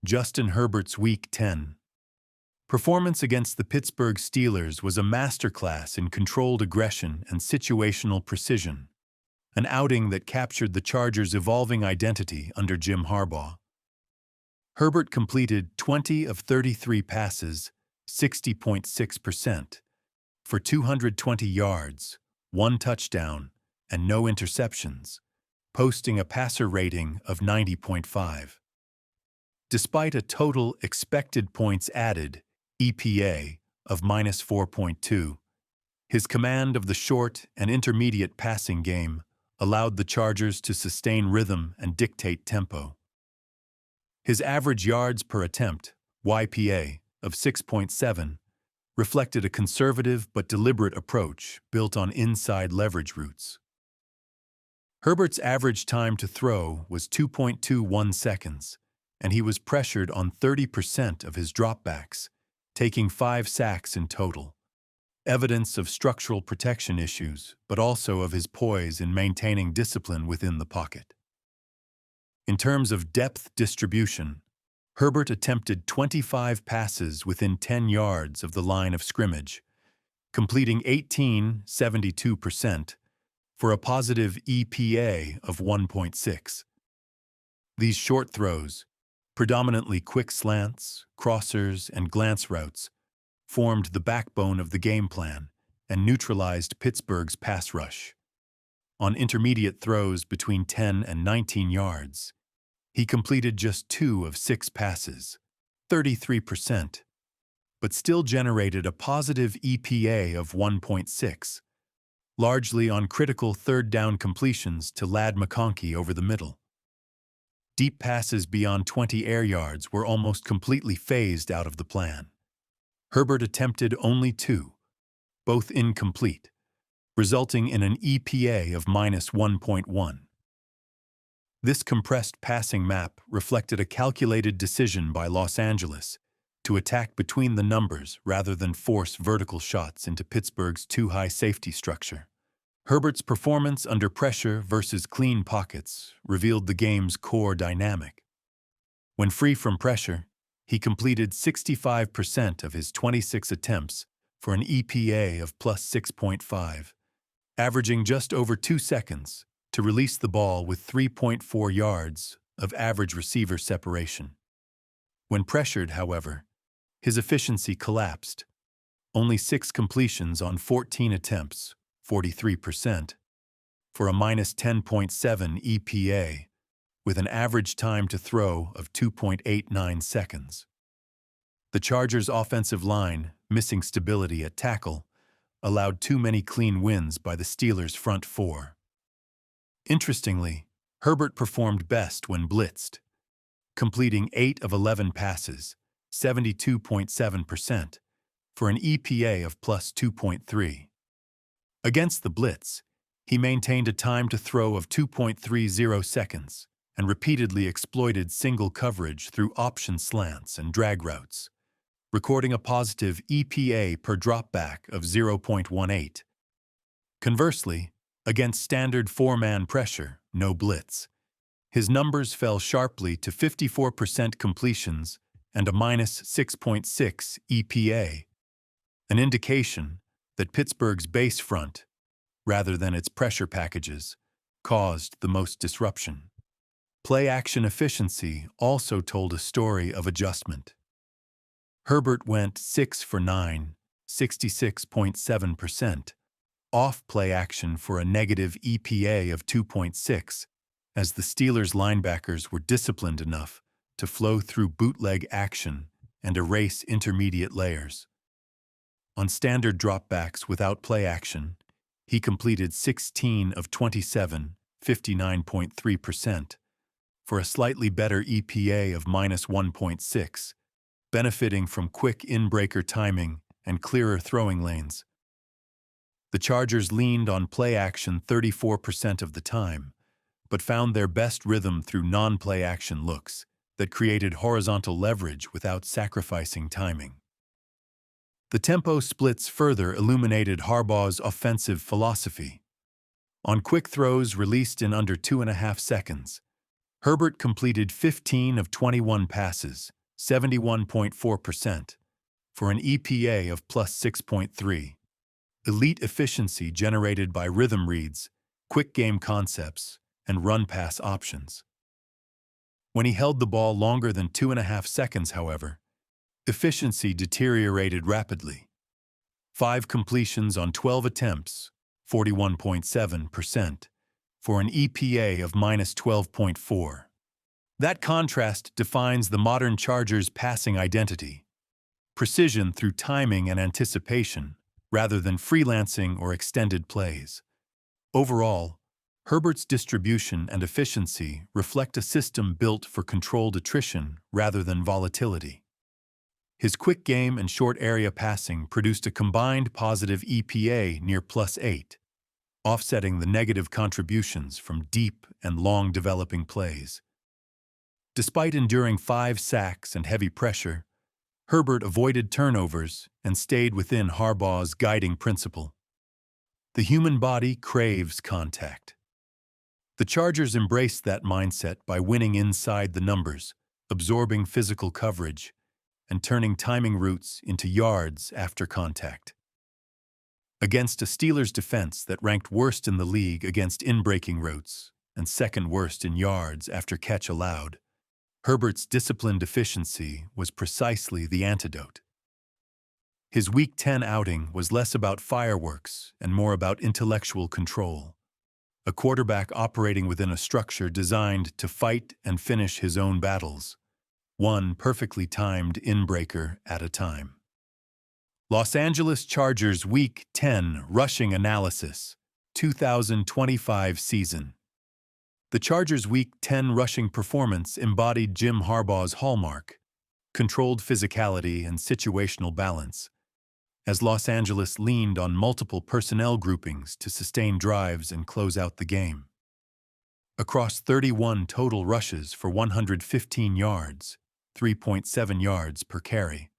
Justin Herbert's Week 10. Performance against the Pittsburgh Steelers was a masterclass in controlled aggression and situational precision, an outing that captured the Chargers' evolving identity under Jim Harbaugh. Herbert completed 20 of 33 passes, 60.6%, for 220 yards, 1 touchdown, and no interceptions, posting a passer rating of 90.5. Despite a total expected points added, EPA, of -4.2, his command of the short and intermediate passing game allowed the Chargers to sustain rhythm and dictate tempo. His average yards per attempt, YPA, of 6.7, reflected a conservative but deliberate approach built on inside leverage routes. Herbert's average time to throw was 2.21 seconds, and he was pressured on 30% of his dropbacks, taking 5 sacks in total. Evidence of structural protection issues, but also of his poise in maintaining discipline within the pocket. In terms of depth distribution, Herbert attempted 25 passes within 10 yards of the line of scrimmage, completing 72%, for a positive EPA of 1.6. These short throws, predominantly quick slants, crossers, and glance routes, formed the backbone of the game plan and neutralized Pittsburgh's pass rush. On intermediate throws between 10 and 19 yards, he completed just 2 of 6 passes, 33%, but still generated a positive EPA of 1.6, largely on critical third-down completions to Ladd McConkey over the middle. Deep passes beyond 20 air yards were almost completely phased out of the plan. Herbert attempted only 2, both incomplete, resulting in an EPA of -1.1. This compressed passing map reflected a calculated decision by Los Angeles to attack between the numbers rather than force vertical shots into Pittsburgh's too-high safety structure. Herbert's performance under pressure versus clean pockets revealed the game's core dynamic. When free from pressure, he completed 65% of his 26 attempts for an EPA of +6.5, averaging just over 2 seconds to release the ball with 3.4 yards of average receiver separation. When pressured, however, his efficiency collapsed. Only 6 completions on 14 attempts, 43%, for a -10.7 EPA, with an average time to throw of 2.89 seconds. The Chargers' offensive line, missing stability at tackle, allowed too many clean wins by the Steelers' front four. Interestingly, Herbert performed best when blitzed, completing 8 of 11 passes, 72.7%, for an EPA of +2.3. Against the blitz, he maintained a time to throw of 2.30 seconds and repeatedly exploited single coverage through option slants and drag routes, recording a positive EPA per dropback of 0.18. Conversely, against standard 4-man pressure, no blitz, his numbers fell sharply to 54% completions and a -6.6 EPA, an indication that Pittsburgh's base front, rather than its pressure packages, caused the most disruption. Play-action efficiency also told a story of adjustment. Herbert went 6 for 9, 66.7%, off play-action for a negative EPA of 2.6, as the Steelers' linebackers were disciplined enough to flow through bootleg action and erase intermediate layers. On standard dropbacks without play action, he completed 16 of 27, 59.3%, for a slightly better EPA of -1.6, benefiting from quick in-breaker timing and clearer throwing lanes. The Chargers leaned on play action 34% of the time, but found their best rhythm through non-play action looks that created horizontal leverage without sacrificing timing. The tempo splits further illuminated Harbaugh's offensive philosophy. On quick throws released in under 2.5 seconds, Herbert completed 15 of 21 passes, 71.4%, for an EPA of plus 6.3. Elite efficiency generated by rhythm reads, quick game concepts, and run-pass options. When he held the ball longer than 2.5 seconds, however, efficiency deteriorated rapidly. 5 completions on 12 attempts, 41.7%, for an EPA of minus 12.4. That contrast defines the modern Chargers' passing identity: precision through timing and anticipation, rather than freelancing or extended plays. Overall, Herbert's distribution and efficiency reflect a system built for controlled attrition rather than volatility. His quick game and short area passing produced a combined positive EPA near plus 8, offsetting the negative contributions from deep and long developing plays. Despite enduring 5 sacks and heavy pressure, Herbert avoided turnovers and stayed within Harbaugh's guiding principle. The human body craves contact. The Chargers embraced that mindset by winning inside the numbers, absorbing physical coverage, and turning timing routes into yards after contact. Against a Steelers defense that ranked worst in the league against in-breaking routes and second worst in yards after catch allowed, Herbert's disciplined efficiency was precisely the antidote. His Week 10 outing was less about fireworks and more about intellectual control. A quarterback operating within a structure designed to fight and finish his own battles, one perfectly timed in-breaker at a time. Los Angeles Chargers Week 10 Rushing Analysis, 2025 season. The Chargers' Week 10 rushing performance embodied Jim Harbaugh's hallmark: controlled physicality and situational balance, as Los Angeles leaned on multiple personnel groupings to sustain drives and close out the game. Across 31 total rushes for 115 yards, 3.7 yards per carry,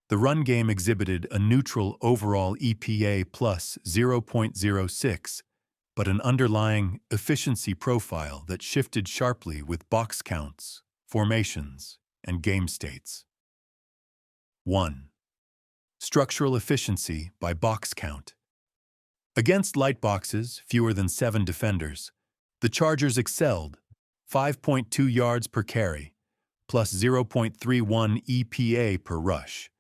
the run game exhibited a neutral overall EPA plus 0.06, but an underlying efficiency profile that shifted sharply with box counts, formations, and game states. 1. Structural efficiency by box count. Against light boxes, fewer than 7 defenders, the Chargers excelled: 5.2 yards per carry, plus 0.31 EPA per rush,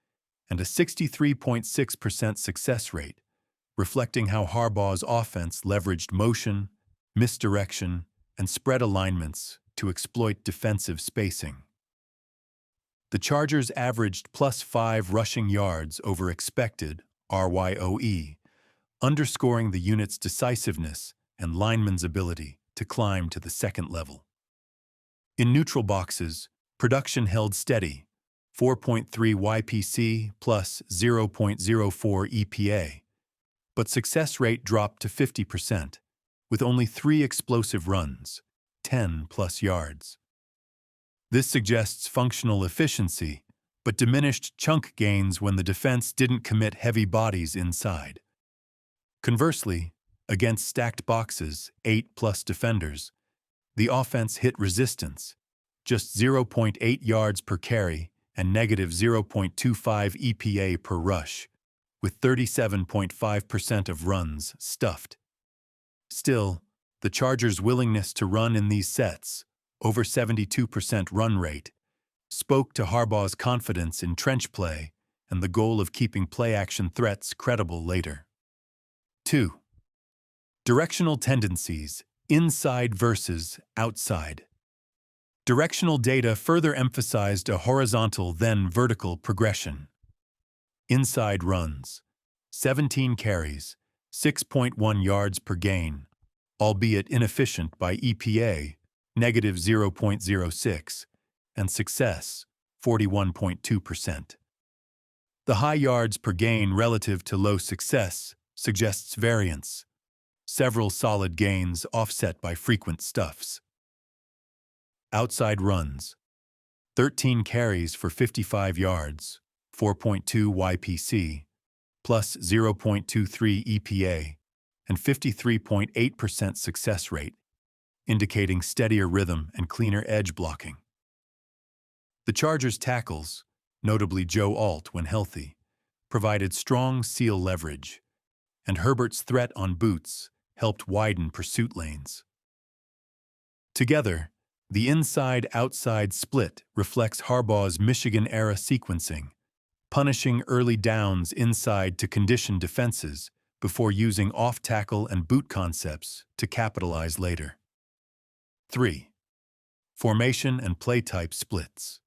and a 63.6% success rate, reflecting how Harbaugh's offense leveraged motion, misdirection, and spread alignments to exploit defensive spacing. The Chargers averaged plus 5 rushing yards over expected RYOE, underscoring the unit's decisiveness and linemen's ability to climb to the second level. In neutral boxes, production held steady: 4.3 YPC plus 0.04 EPA, but success rate dropped to 50%, with only 3 explosive runs, 10 plus yards. This suggests functional efficiency, but diminished chunk gains when the defense didn't commit heavy bodies inside. Conversely, against stacked boxes, 8 plus defenders, the offense hit resistance: just 0.8 yards per carry and negative 0.25 EPA per rush, with 37.5% of runs stuffed. Still, the Chargers' willingness to run in these sets, over 72% run rate, spoke to Harbaugh's confidence in trench play and the goal of keeping play-action threats credible later. 2. Directional tendencies, inside versus outside. Directional data further emphasized a horizontal then vertical progression. Inside runs, 17 carries, 6.1 yards per gain, albeit inefficient by EPA, negative 0.06, and success, 41.2%. The high yards per gain relative to low success suggests variance: several solid gains offset by frequent stuffs. Outside runs, 13 carries for 55 yards, 4.2 YPC, plus 0.23 EPA, and 53.8% success rate, indicating steadier rhythm and cleaner edge blocking. The Chargers' tackles, notably Joe Alt when healthy, provided strong seal leverage, and Herbert's threat on boots helped widen pursuit lanes. Together, the inside-outside split reflects Harbaugh's Michigan-era sequencing, punishing early downs inside to condition defenses before using off-tackle and boot concepts to capitalize later. 3. Formation and play type splits.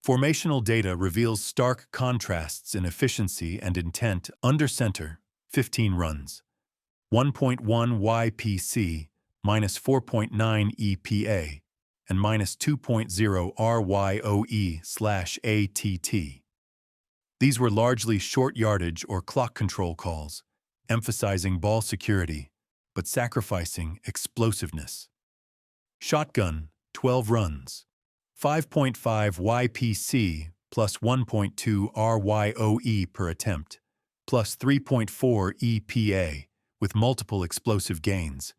Formational data reveals stark contrasts in efficiency and intent under center, 15 runs, 1.1 YPC, minus 4.9 EPA, and minus 2.0 RYOE/ATT. These were largely short yardage or clock control calls, emphasizing ball security, but sacrificing explosiveness. Shotgun, 12 runs, 5.5 YPC plus 1.2 RYOE per attempt, plus 3.4 EPA, with multiple explosive gains,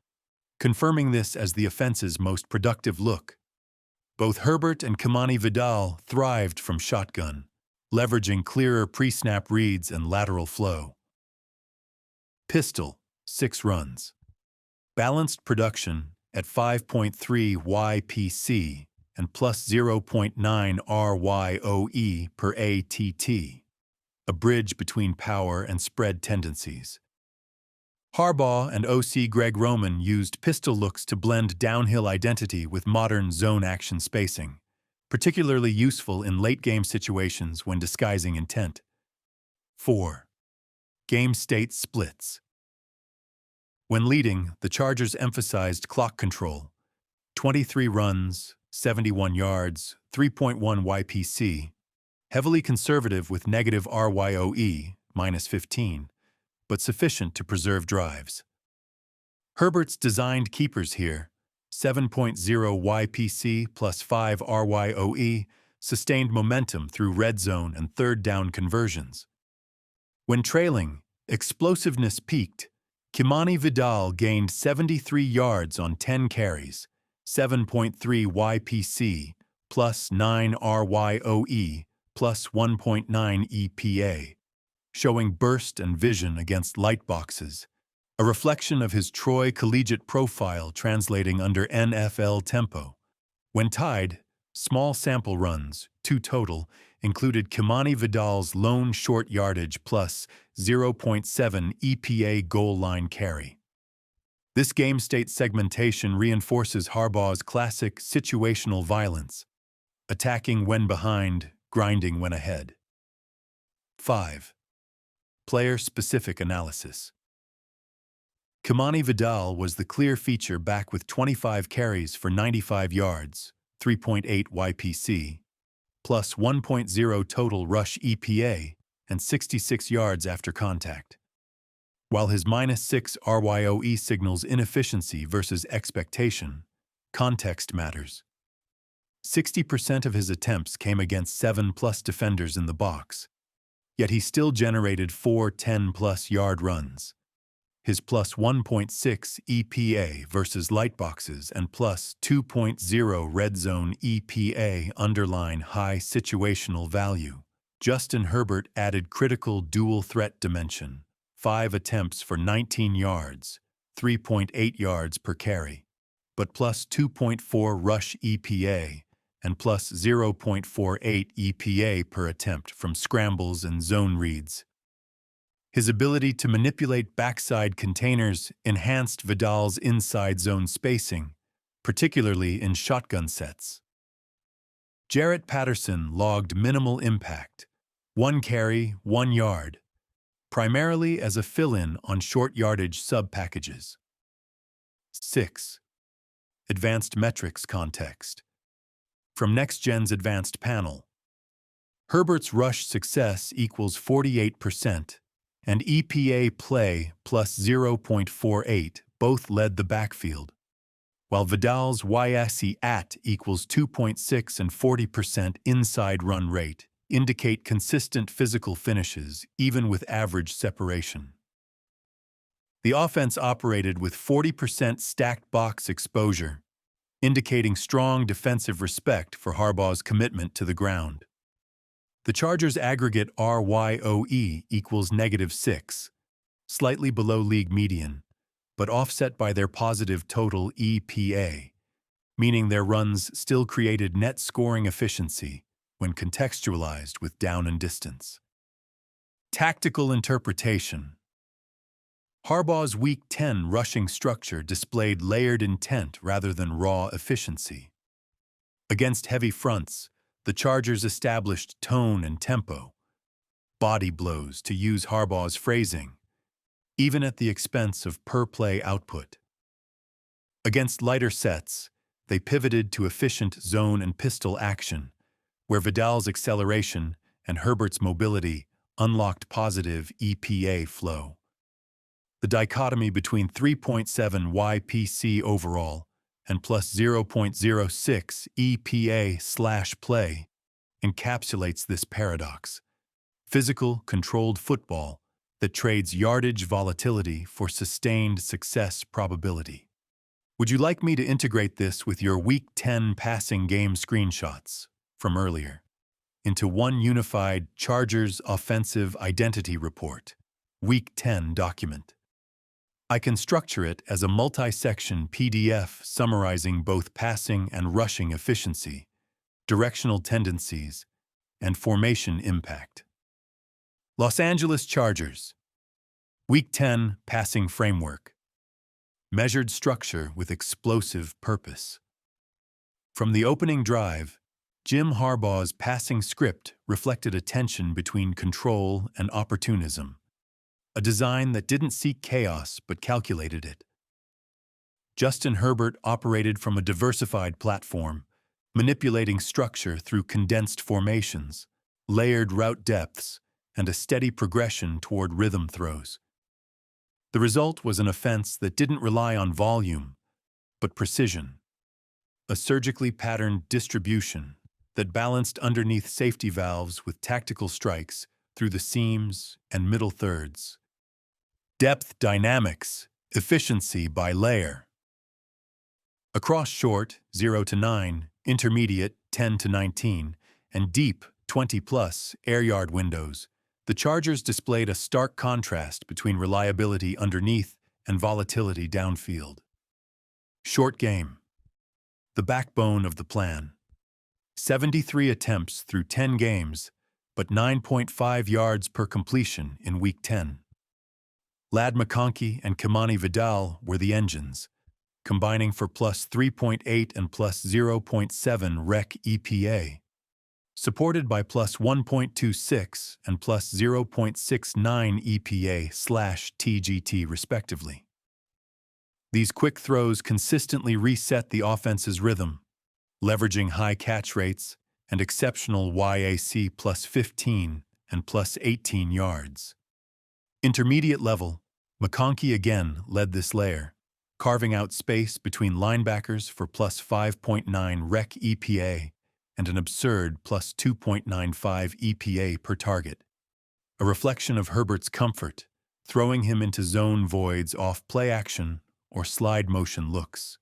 confirming this as the offense's most productive look. Both Herbert and Kimani Vidal thrived from shotgun, leveraging clearer pre-snap reads and lateral flow. Pistol, 6 runs. Balanced production at 5.3 YPC and plus 0.9 RYOE per ATT, a bridge between power and spread tendencies. Harbaugh and OC Greg Roman used pistol looks to blend downhill identity with modern zone action spacing, particularly useful in late-game situations when disguising intent. 4. Game state splits. When leading, the Chargers emphasized clock control, 23 runs, 71 yards, 3.1 YPC, heavily conservative with negative RYOE, minus 15, but sufficient to preserve drives. Herbert's designed keepers here, 7.0 YPC plus 5 RYOE, sustained momentum through red zone and third down conversions. When trailing, explosiveness peaked. Kimani Vidal gained 73 yards on 10 carries, 7.3 YPC, plus 9 RYOE, plus 1.9 EPA, showing burst and vision against light boxes, a reflection of his Troy collegiate profile translating under NFL tempo. When tied, small sample runs, 2 total, included Kimani Vidal's lone short yardage plus 0.7 EPA goal line carry. This game state segmentation reinforces Harbaugh's classic situational violence, attacking when behind, grinding when ahead. 5. Player-specific analysis. Kimani Vidal was the clear feature back with 25 carries for 95 yards, 3.8 YPC, plus 1.0 total rush EPA, and 66 yards after contact. While his minus 6 RYOE signals inefficiency versus expectation, context matters. 60% of his attempts came against 7+ defenders in the box, yet he still generated 4 10+ yard runs. His plus 1.6 EPA versus light boxes and plus 2.0 red zone EPA underline high situational value. Justin Herbert added critical dual threat dimension, 5 attempts for 19 yards, 3.8 yards per carry, but plus 2.4 rush EPA and plus 0.48 EPA per attempt from scrambles and zone reads. His ability to manipulate backside containers enhanced Vidal's inside zone spacing, particularly in shotgun sets. Jarrett Patterson logged minimal impact, 1 carry, 1 yard, primarily as a fill-in on short yardage sub-packages. 6. Advanced metrics context. From NextGen's advanced panel, Herbert's rush success equals 48%, and EPA play plus 0.48 both led the backfield, while Vidal's YSE at equals 2.6 and 40% inside run rate indicate consistent physical finishes even with average separation. The offense operated with 40% stacked box exposure, indicating strong defensive respect for Harbaugh's commitment to the ground. The Chargers' aggregate RYOE equals -6, slightly below league median, but offset by their positive total EPA, meaning their runs still created net scoring efficiency when contextualized with down and distance. Tactical interpretation. Harbaugh's Week 10 rushing structure displayed layered intent rather than raw efficiency. Against heavy fronts, the Chargers established tone and tempo, body blows to use Harbaugh's phrasing, even at the expense of per-play output. Against lighter sets, they pivoted to efficient zone and pistol action, where Vidal's acceleration and Herbert's mobility unlocked positive EPA flow. The dichotomy between 3.7 YPC overall and plus 0.06 EPA/play encapsulates this paradox: physical, controlled football that trades yardage volatility for sustained success probability. Would you like me to integrate this with your Week 10 passing game screenshots from earlier into one unified Chargers offensive identity report, Week 10 document? I can structure it as a multi-section PDF summarizing both passing and rushing efficiency, directional tendencies, and formation impact. Los Angeles Chargers. Week 10 passing framework. Measured structure with explosive purpose. From the opening drive, Jim Harbaugh's passing script reflected a tension between control and opportunism, a design that didn't seek chaos but calculated it. Justin Herbert operated from a diversified platform, manipulating structure through condensed formations, layered route depths, and a steady progression toward rhythm throws. The result was an offense that didn't rely on volume, but precision, a surgically patterned distribution that balanced underneath safety valves with tactical strikes through the seams and middle thirds. Depth dynamics, efficiency by layer. Across short, 0 to 9, intermediate, 10 to 19, and deep, 20-plus, air yard windows, the Chargers displayed a stark contrast between reliability underneath and volatility downfield. Short game. The backbone of the plan. 73 attempts through 10 games, but 9.5 yards per completion in Week 10. Ladd McConkey and Kimani Vidal were the engines, combining for plus 3.8 and plus 0.7 rec EPA, supported by plus 1.26 and plus 0.69 EPA/TGT respectively. These quick throws consistently reset the offense's rhythm, leveraging high catch rates and exceptional YAC plus 15 and plus 18 yards. Intermediate level, McConkey again led this layer, carving out space between linebackers for plus 5.9 rec EPA and an absurd plus 2.95 EPA per target, a reflection of Herbert's comfort, throwing him into zone voids off play action or slide motion looks.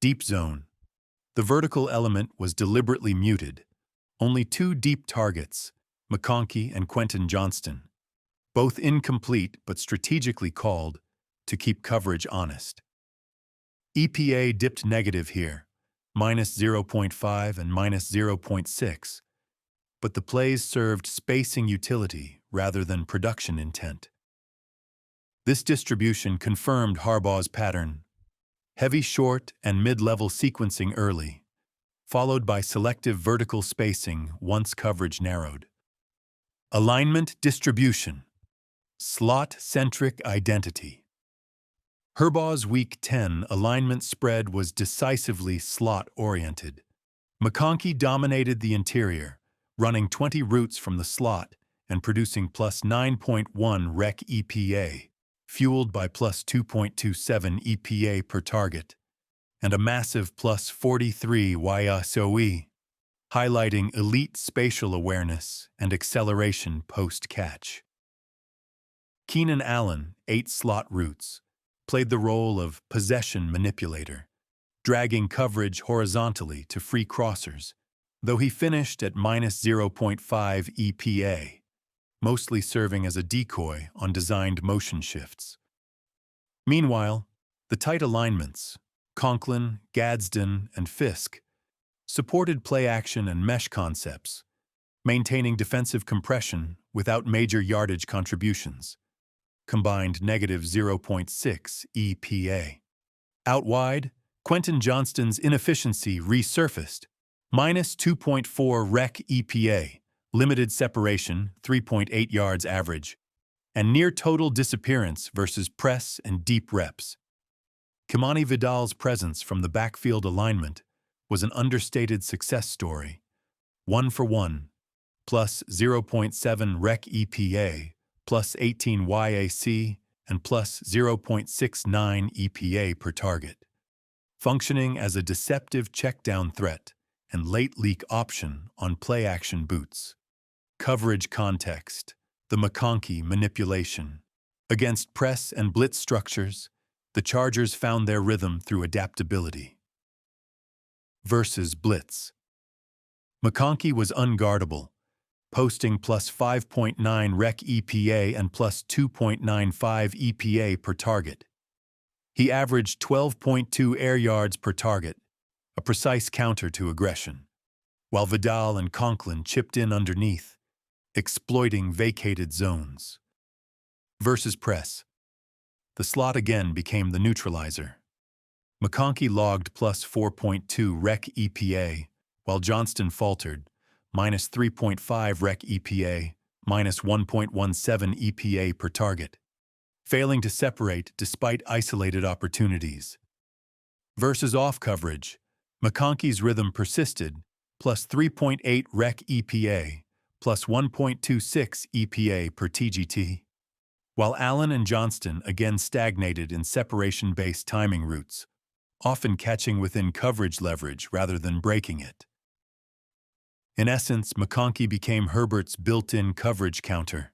Deep zone. The vertical element was deliberately muted. Only 2 deep targets, McConkey and Quentin Johnston, both incomplete but strategically called to keep coverage honest. EPA dipped negative here, minus 0.5 and minus 0.6, but the plays served spacing utility rather than production intent. This distribution confirmed Harbaugh's pattern: heavy short and mid-level sequencing early, followed by selective vertical spacing once coverage narrowed. Alignment distribution. Slot-centric identity. Harbaugh's Week 10 alignment spread was decisively slot-oriented. McConkey dominated the interior, running 20 routes from the slot and producing plus 9.1 rec EPA, fueled by plus 2.27 EPA per target, and a massive plus 43 YSOE, highlighting elite spatial awareness and acceleration post-catch. Keenan Allen, 8 slot routes, played the role of possession manipulator, dragging coverage horizontally to free crossers, though he finished at minus 0.5 EPA, mostly serving as a decoy on designed motion shifts. Meanwhile, the tight alignments, Conklin, Gadsden, and Fisk, supported play-action and mesh concepts, maintaining defensive compression without major yardage contributions, combined negative 0.6 EPA. Out wide, Quentin Johnston's inefficiency resurfaced, minus 2.4 rec EPA, limited separation, 3.8 yards average, and near-total disappearance versus press and deep reps. Kimani Vidal's presence from the backfield alignment was an understated success story. 1-for-1, plus 0.7 rec EPA, plus 18 YAC, and plus 0.69 EPA per target, functioning as a deceptive check-down threat and late leak option on play-action boots. Coverage context, the McConkey manipulation. Against press and blitz structures, the Chargers found their rhythm through adaptability. Versus blitz. McConkey was unguardable, posting plus 5.9 rec EPA and plus 2.95 EPA per target. He averaged 12.2 air yards per target, a precise counter to aggression, while Vidal and Conklin chipped in underneath, exploiting vacated zones. Versus press. The slot again became the neutralizer. McConkey logged plus 4.2 rec EPA, while Johnston faltered, minus 3.5 rec EPA, minus 1.17 EPA per target, failing to separate despite isolated opportunities. Versus off coverage, McConkey's rhythm persisted, plus 3.8 rec EPA, plus 1.26 EPA per TGT, while Allen and Johnston again stagnated in separation-based timing routes, often catching within coverage leverage rather than breaking it. In essence, McConkey became Herbert's built-in coverage counter.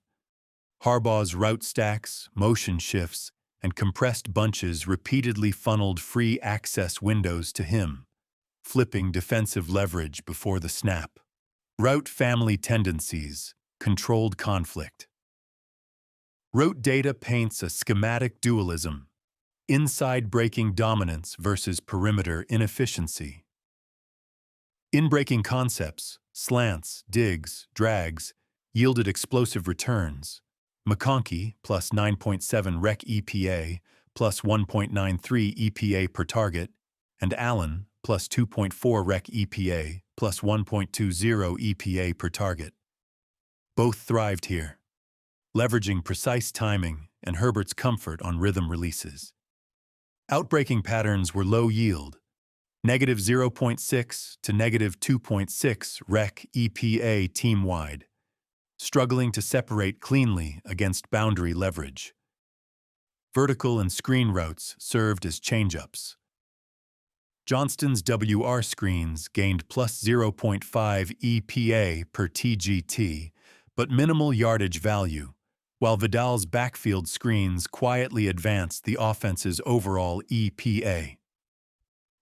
Harbaugh's route stacks, motion shifts, and compressed bunches repeatedly funneled free access windows to him, flipping defensive leverage before the snap. Route family tendencies, controlled conflict. Route data paints a schematic dualism, inside-breaking dominance versus perimeter inefficiency. In-breaking concepts, slants, digs, drags, yielded explosive returns. McConkey, plus 9.7 rec EPA, plus 1.93 EPA per target, and Allen, plus 2.4 rec EPA, plus 1.20 EPA per target. Both thrived here, leveraging precise timing and Herbert's comfort on rhythm releases. Outbreaking patterns were low yield, negative 0.6 to negative 2.6 rec EPA team-wide, struggling to separate cleanly against boundary leverage. Vertical and screen routes served as change-ups. Johnston's WR screens gained plus 0.5 EPA per TGT, but minimal yardage value, while Vidal's backfield screens quietly advanced the offense's overall EPA.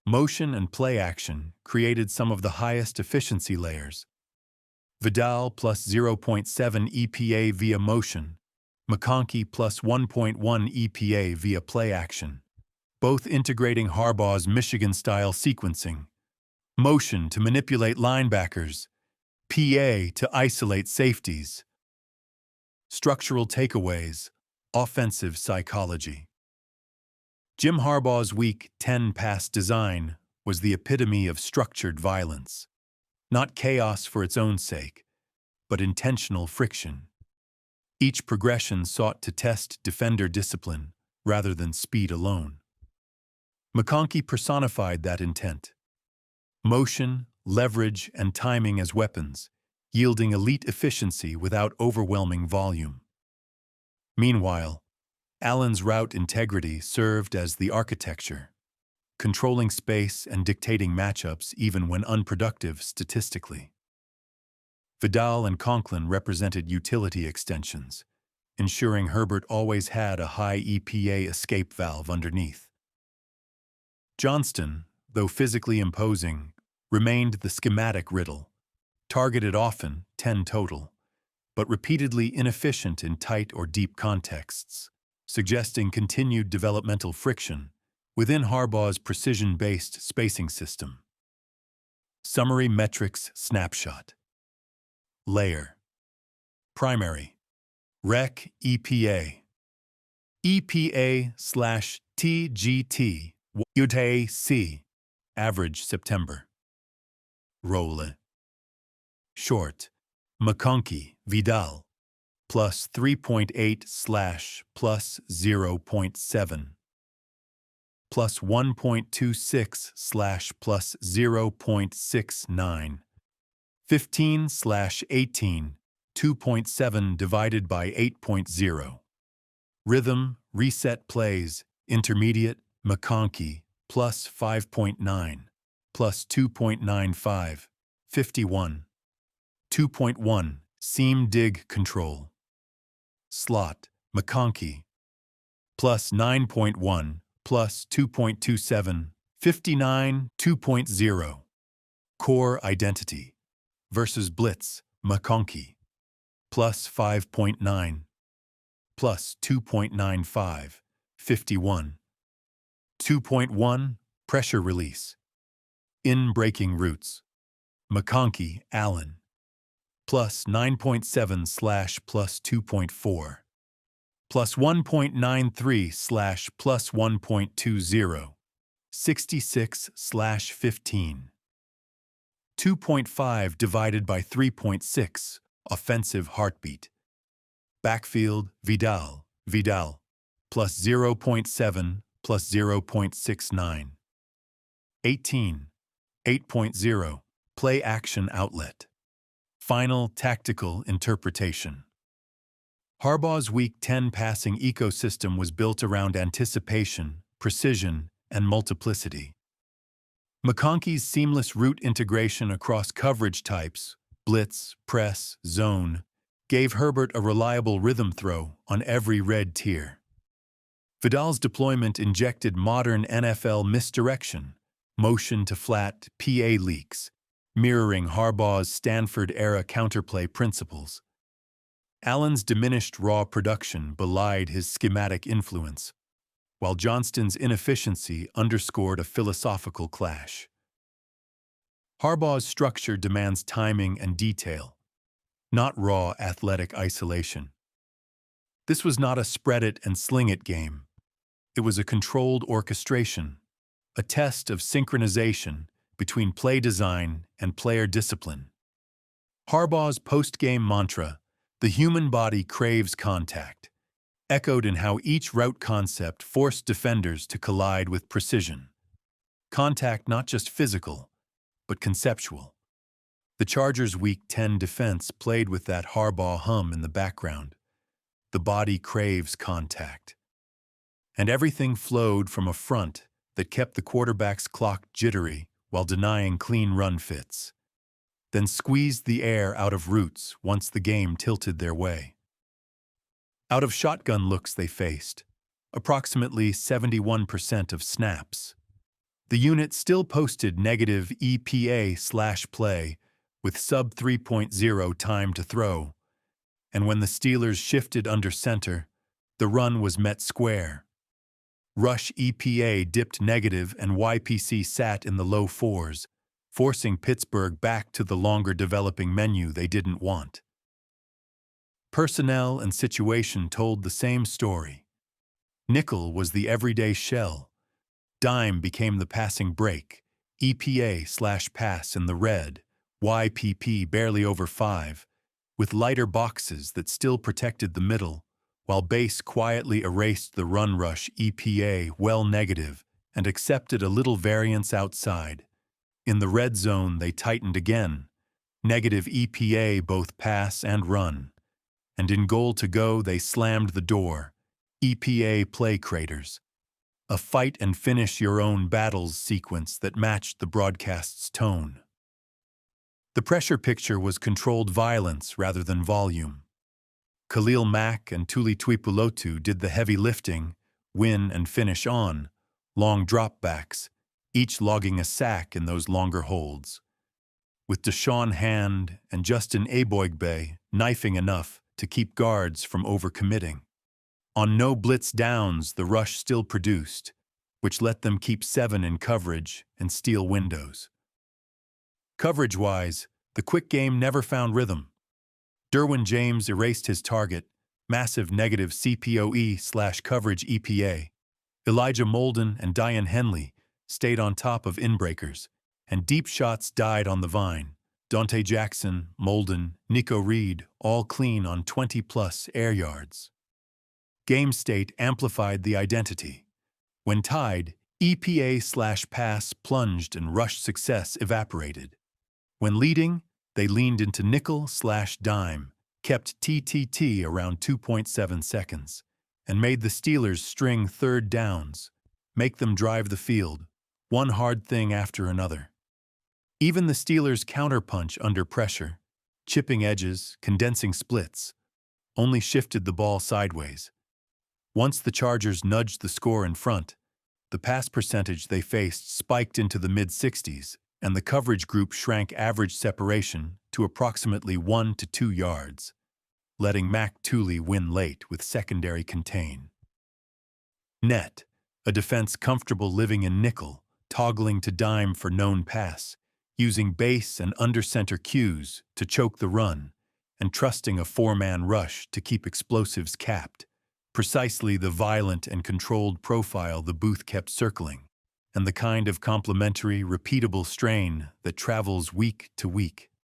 Motion and play action created some of the highest efficiency layers. Vidal plus 0.7 EPA via motion, McConkey plus 1.1 EPA via play action, both integrating Harbaugh's Michigan-style sequencing. Motion to manipulate linebackers, PA to isolate safeties. Structural takeaways, offensive psychology. Jim Harbaugh's Week 10 pass design was the epitome of structured violence. Not chaos for its own sake, but intentional friction. Each progression sought to test defender discipline rather than speed alone. McConkey personified that intent. Motion, leverage, and timing as weapons, yielding elite efficiency without overwhelming volume. Meanwhile, Allen's route integrity served as the architecture, controlling space and dictating matchups even when unproductive statistically. Vidal and Conklin represented utility extensions, ensuring Herbert always had a high EPA escape valve underneath. Johnston, though physically imposing, remained the schematic riddle, targeted often, 10 total, but repeatedly inefficient in tight or deep contexts, suggesting continued developmental friction within Harbaugh's precision-based spacing system. Summary metrics snapshot. Layer. Primary. Rec EPA. EPA/TGT. UTAC. Average September. Role. Short. McConkey, Vidal. Plus 3.8/ plus 0.7. Plus 1.26/ plus 0.69. 15/18. 2.7 divided by 8.0. Rhythm, reset plays, intermediate, McConkey, plus 5.9, plus 2.95, 51. 2.1, seam dig control. Slot, McConkey, plus 9.1, plus 2.27, 59, 2.0. Core identity versus Blitz, McConkey, plus 5.9, plus 2.95, 51. 2.1, pressure release. In breaking routes, McConkey, Allen, plus 9.7/ plus 2.4, plus 1.93/ plus 1.20, 66/15. 2.5 divided by 3.6, offensive heartbeat. Backfield, Vidal, plus 0.7, plus 0.69. 18, 8.0, play action outlet. Final tactical interpretation. Harbaugh's Week 10 passing ecosystem was built around anticipation, precision, and multiplicity. McConkey's seamless route integration across coverage types, blitz, press, zone, gave Herbert a reliable rhythm throw on every red tier. Vidal's deployment injected modern NFL misdirection, motion to flat PA leaks, mirroring Harbaugh's Stanford-era counterplay principles. Allen's diminished raw production belied his schematic influence, while Johnston's inefficiency underscored a philosophical clash. Harbaugh's structure demands timing and detail, not raw athletic isolation. This was not a spread-it-and-sling-it game. It was a controlled orchestration, a test of synchronization between play design and player discipline. Harbaugh's post-game mantra, "The human body craves contact," echoed in how each route concept forced defenders to collide with precision. Contact not just physical, but conceptual. The Chargers' Week 10 defense played with that Harbaugh hum in the background. The body craves contact. And everything flowed from a front that kept the quarterback's clock jittery while denying clean run fits, then squeezed the air out of routes once the game tilted their way. Out of shotgun looks they faced, approximately 71% of snaps. The unit still posted negative EPA/play with sub 3.0 time to throw, and when the Steelers shifted under center, the run was met square. Rush EPA dipped negative and YPC sat in the low fours, forcing Pittsburgh back to the longer developing menu they didn't want. Personnel and situation told the same story. Nickel was the everyday shell. Dime became the passing break, EPA/pass in the red, YPP barely over 5, with lighter boxes that still protected the middle, while base quietly erased the run rush EPA well negative and accepted a little variance outside. In the red zone they tightened again, negative EPA both pass and run. And in goal to go they slammed the door, EPA play craters. A fight and finish your own battles sequence that matched the broadcast's tone. The pressure picture was controlled violence rather than volume. Khalil Mack and Tuli Tuipulotu did the heavy lifting, win and finish on, long dropbacks, each logging a sack in those longer holds, with Deshaun Hand and Justin Aboigbe knifing enough to keep guards from overcommitting. On no blitz downs, the rush still produced, which let them keep 7 in coverage and steal windows. Coverage-wise, the quick game never found rhythm. Derwin James erased his target, massive negative CPOE/coverage EPA. Elijah Molden and Diane Henley stayed on top of inbreakers, and deep shots died on the vine. Dante Jackson, Molden, Nico Reed, all clean on 20-plus air yards. Game state amplified the identity. When tied, EPA/pass plunged and rush success evaporated. When leading, they leaned into nickel/dime, kept TTT around 2.7 seconds, and made the Steelers string third downs, make them drive the field, one hard thing after another. Even the Steelers' counterpunch under pressure, chipping edges, condensing splits, only shifted the ball sideways. Once the Chargers nudged the score in front, the pass percentage they faced spiked into the mid-60s, and the coverage group shrank average separation to approximately 1 to 2 yards, letting Mac Tooley win late with secondary contain. Net, a defense comfortable living in nickel, toggling to dime for known pass, using base and under-center cues to choke the run, and trusting a 4-man rush to keep explosives capped. Precisely the violent and controlled profile the booth kept circling, and the kind of complementary, repeatable strain that travels week to week.